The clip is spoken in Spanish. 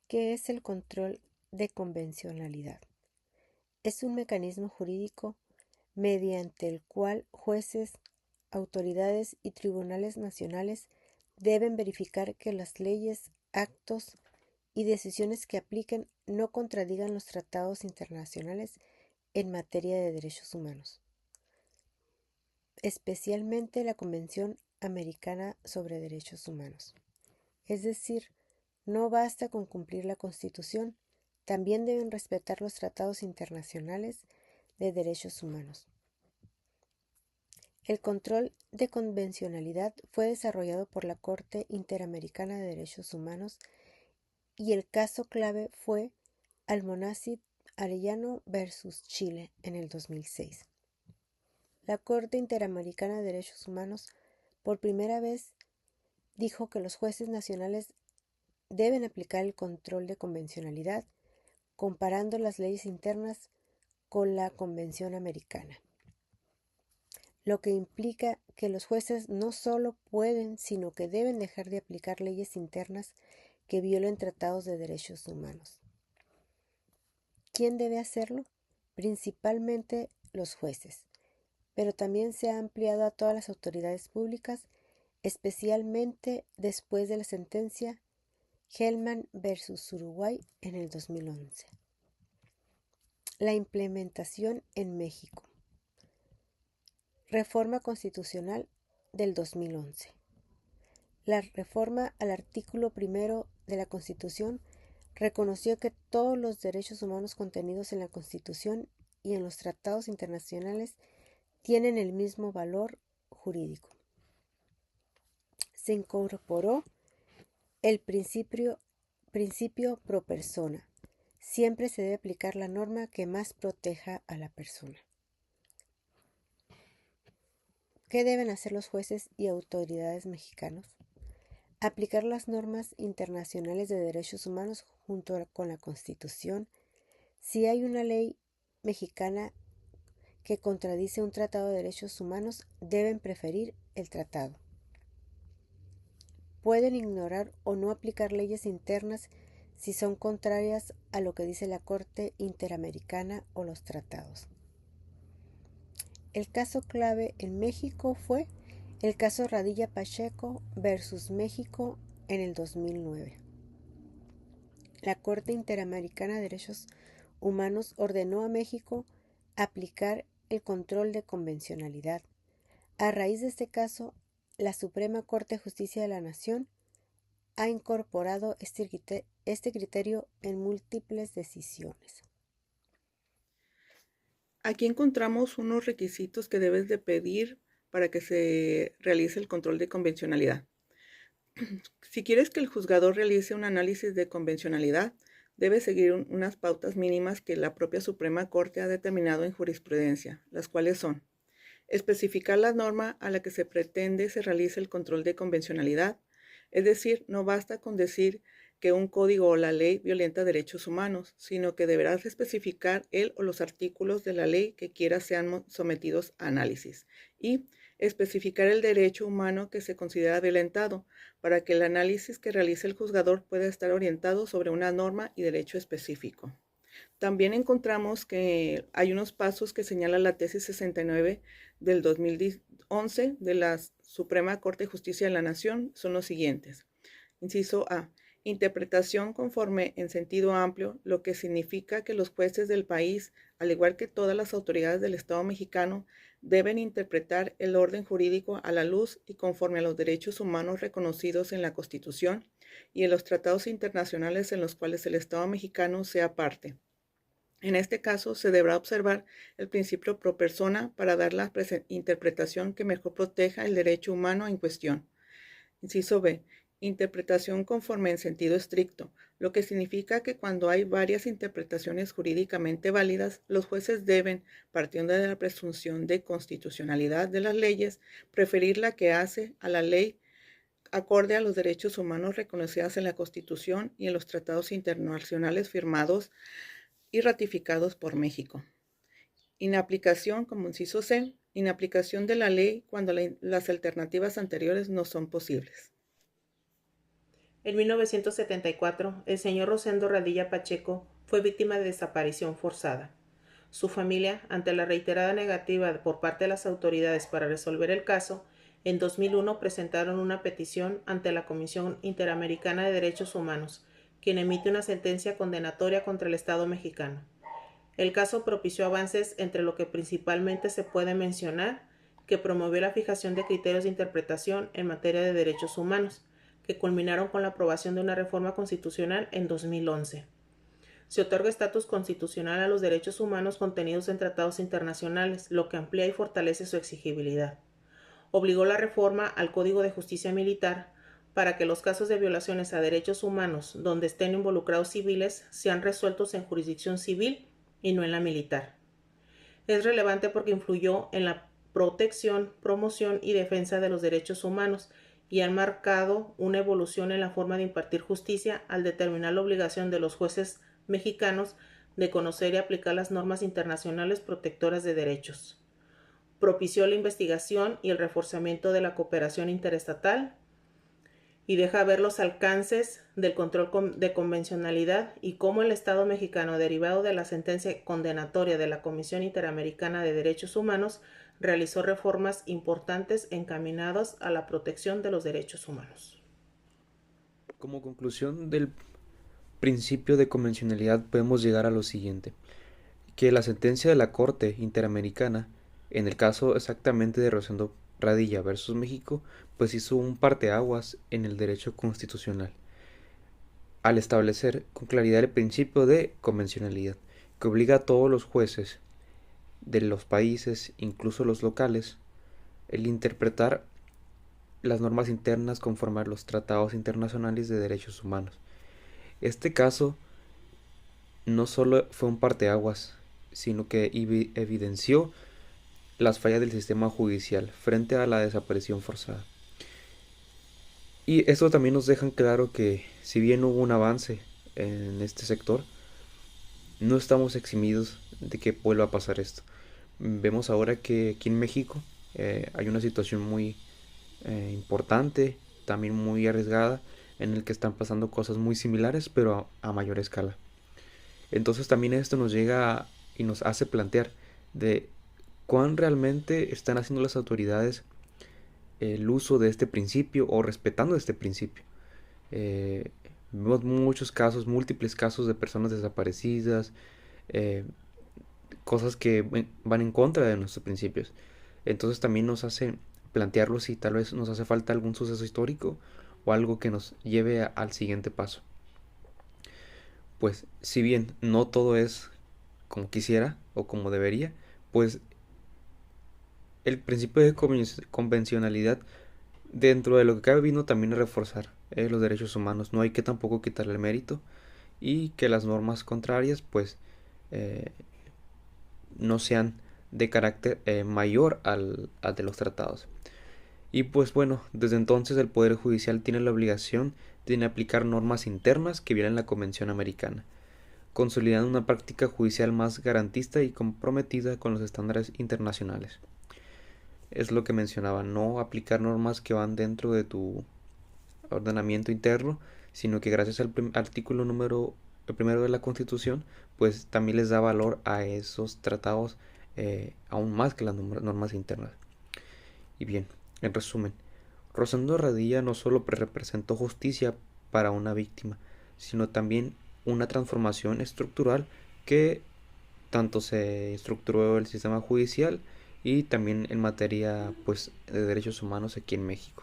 ¿Qué es el control de convencionalidad? Es un mecanismo jurídico mediante el cual jueces, autoridades y tribunales nacionales deben verificar que las leyes, actos y decisiones que apliquen no contradigan los tratados internacionales en materia de derechos humanos, especialmente la Convención Americana sobre Derechos Humanos. Es decir, no basta con cumplir la Constitución, también deben respetar los tratados internacionales de derechos humanos. El control de convencionalidad fue desarrollado por la Corte Interamericana de Derechos Humanos y el caso clave fue Almonacid Arellano versus Chile en el 2006. La Corte Interamericana de Derechos Humanos por primera vez dijo que los jueces nacionales deben aplicar el control de convencionalidad comparando las leyes internas con la Convención Americana, lo que implica que los jueces no solo pueden, sino que deben dejar de aplicar leyes internas que violen tratados de derechos humanos. ¿Quién debe hacerlo? Principalmente los jueces, pero también se ha ampliado a todas las autoridades públicas, especialmente después de la sentencia Hellman versus Uruguay en el 2011. La implementación en México. Reforma constitucional del 2011. La reforma al artículo 1 de la Constitución reconoció que todos los derechos humanos contenidos en la Constitución y en los tratados internacionales tienen el mismo valor jurídico. Se incorporó el principio pro persona. Siempre se debe aplicar la norma que más proteja a la persona. ¿Qué deben hacer los jueces y autoridades mexicanos? Aplicar las normas internacionales de derechos humanos junto con la Constitución. Si hay una ley mexicana que contradice un tratado de derechos humanos, deben preferir el tratado. Pueden ignorar o no aplicar leyes internas si son contrarias a lo que dice la Corte Interamericana o los tratados. El caso clave en México fue el caso Radilla Pacheco versus México en el 2009. La Corte Interamericana de Derechos Humanos ordenó a México aplicar el control de convencionalidad. A raíz de este caso, la Suprema Corte de Justicia de la Nación ha incorporado este criterio en múltiples decisiones. Aquí encontramos unos requisitos que debes de pedir para que se realice el control de convencionalidad. Si quieres que el juzgador realice un análisis de convencionalidad, debe seguir unas pautas mínimas que la propia Suprema Corte ha determinado en jurisprudencia, las cuales son: especificar la norma a la que se pretende se realice el control de convencionalidad, es decir, no basta con decir que un código o la ley violenta derechos humanos, sino que deberás especificar el o los artículos de la ley que quieras sean sometidos a análisis y especificar el derecho humano que se considera violentado para que el análisis que realice el juzgador pueda estar orientado sobre una norma y derecho específico. También encontramos que hay unos pasos que señala la tesis 69 del 2011 de la Suprema Corte de Justicia de la Nación. Son los siguientes. Inciso A. Interpretación conforme en sentido amplio, lo que significa que los jueces del país, al igual que todas las autoridades del Estado mexicano, deben interpretar el orden jurídico a la luz y conforme a los derechos humanos reconocidos en la Constitución y en los tratados internacionales en los cuales el Estado mexicano sea parte. En este caso, se deberá observar el principio pro persona para dar la interpretación que mejor proteja el derecho humano en cuestión. Inciso B. Interpretación conforme en sentido estricto, lo que significa que cuando hay varias interpretaciones jurídicamente válidas, los jueces deben, partiendo de la presunción de constitucionalidad de las leyes, preferir la que hace a la ley acorde a los derechos humanos reconocidos en la Constitución y en los tratados internacionales firmados y ratificados por México. Inaplicación, como inciso C, inaplicación de la ley cuando las alternativas anteriores no son posibles. En 1974, el señor Rosendo Radilla Pacheco fue víctima de desaparición forzada. Su familia, ante la reiterada negativa por parte de las autoridades para resolver el caso, en 2001 presentaron una petición ante la Comisión Interamericana de Derechos Humanos, quien emite una sentencia condenatoria contra el Estado mexicano. El caso propició avances entre lo que principalmente se puede mencionar que promovió la fijación de criterios de interpretación en materia de derechos humanos, que culminaron con la aprobación de una reforma constitucional en 2011. Se otorga estatus constitucional a los derechos humanos contenidos en tratados internacionales, lo que amplía y fortalece su exigibilidad. Obligó la reforma al Código de Justicia Militar para que los casos de violaciones a derechos humanos donde estén involucrados civiles sean resueltos en jurisdicción civil y no en la militar. Es relevante porque influyó en la protección, promoción y defensa de los derechos humanos y han marcado una evolución en la forma de impartir justicia al determinar la obligación de los jueces mexicanos de conocer y aplicar las normas internacionales protectoras de derechos. Propició la investigación y el reforzamiento de la cooperación interestatal y deja ver los alcances del control de convencionalidad y cómo el Estado mexicano, derivado de la sentencia condenatoria de la Comisión Interamericana de Derechos Humanos, realizó reformas importantes encaminadas a la protección de los derechos humanos. Como conclusión del principio de convencionalidad podemos llegar a lo siguiente, que la sentencia de la Corte Interamericana, en el caso exactamente de Rosendo Radilla versus México, pues hizo un parteaguas en el derecho constitucional, al establecer con claridad el principio de convencionalidad, que obliga a todos los jueces de los países, incluso los locales, el interpretar las normas internas conforme a los tratados internacionales de derechos humanos. Este caso no solo fue un parteaguas, sino que evidenció las fallas del sistema judicial frente a la desaparición forzada. Y esto también nos deja claro que si bien hubo un avance en este sector, no estamos eximidos de que vuelva a pasar esto. Vemos ahora que aquí en México hay una situación muy importante, también muy arriesgada, en el que están pasando cosas muy similares, pero a mayor escala. Entonces también esto nos llega y nos hace plantear de cuán realmente están haciendo las autoridades el uso de este principio o respetando este principio. Vemos muchos casos, múltiples casos de personas desaparecidas, cosas que van en contra de nuestros principios. Entonces también nos hace plantearlo si tal vez nos hace falta algún suceso histórico o algo que nos lleve al siguiente paso. Pues si bien no todo es como quisiera o como debería, pues el principio de convencionalidad dentro de lo que cabe vino también a reforzar los derechos humanos. No hay que tampoco quitarle el mérito y que las normas contrarias pues no sean de carácter mayor al de los tratados. Y pues bueno, desde entonces el Poder Judicial tiene la obligación de aplicar normas internas que violen la Convención Americana, consolidando una práctica judicial más garantista y comprometida con los estándares internacionales. Es lo que mencionaba, no aplicar normas que van dentro de tu ordenamiento interno, sino que gracias al artículo primero de la Constitución, pues también les da valor a esos tratados aún más que las normas internas. Y bien, en resumen, Rosendo Radilla no solo representó justicia para una víctima, sino también una transformación estructural que tanto se estructuró el sistema judicial y también en materia pues de derechos humanos aquí en México.